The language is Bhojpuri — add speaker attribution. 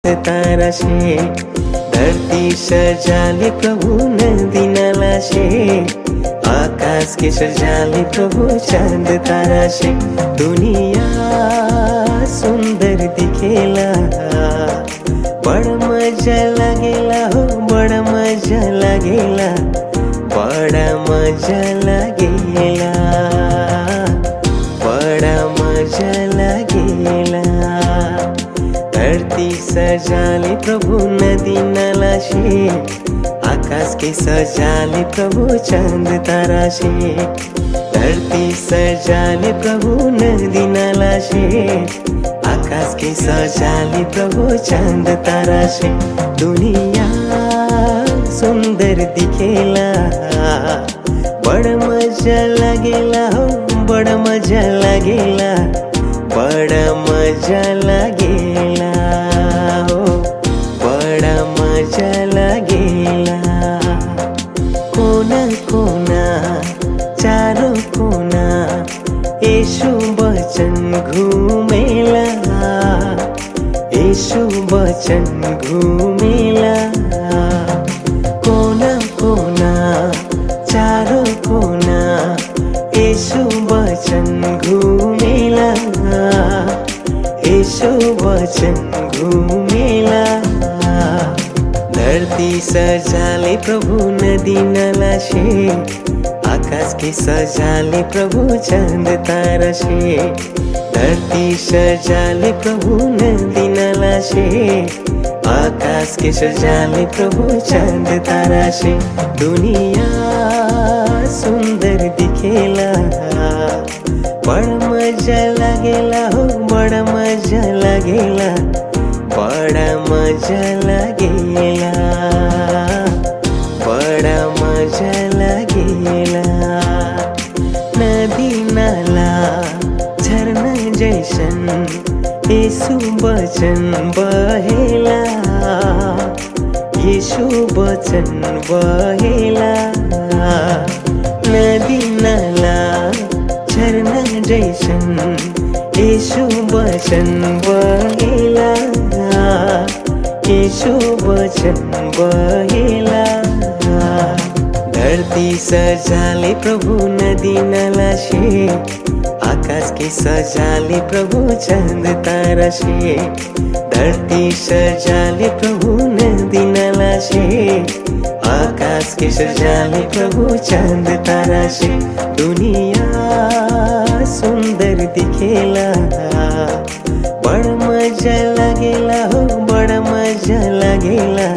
Speaker 1: तारा से धरती सजाले प्रभु नदी नाला से, आकाश के सजाले प्रभु चांद तारा से। दुनिया सुंदर दिखेला, बड़ा मजा लगेला हो, बड़ा मजा लगेला, बड़ा मजा लगेला, बड़ा मजा लगेला। धरती सजाले प्रभु नदी नाला से, आकाश के सजाले प्रभु चांद तारा से। धरती सजाले प्रभु नदी नाला से, आकाश के सजाले प्रभु चांद तारा से। दुनिया सुंदर दिखेला, बड़ा मजा लगेला हो, बड़ा मजा लगेला, बड़ा मजा लगेला हो, बड़ा मजा लगेला। कोना कोना चारों कोना यीशु वचन घूमेला, यीशु वचन घूमेला। कोना कोना चारों कोना यीशु वचन घूमेला, यीशु वचन घूमेला। धरती सजाले प्रभु नदी नाला से, आकाश के सजाले प्रभु चांद तारा से। धरती सजाले प्रभु नदी नाला से, आकाश के सजाले प्रभु चांद तारा से। दुनिया सुंदर दिखेला, बड़ा मजा लगेला हो, बड़ा मजा लगेला, बड़ा मजा लगेला, बड़ा मजा लगेला। नदी नाला झरना जैसन यीशु वचन बहेला, यीशु वचन बहेला। नदी नाला झरना जैसन यीशु वचन बहेला, यीशु वचन बहेला। धरती सजाले प्रभु नदी नाला से, आकाश के सजाले प्रभु चांद तारा से। धरती सजाले प्रभु नदी नाला से, आकाश के सजाले प्रभु चांद तारा से। दुनिया सुंदर दिखेला, बड़ा मजा लगेला हो, बड़ा मजा लगेला।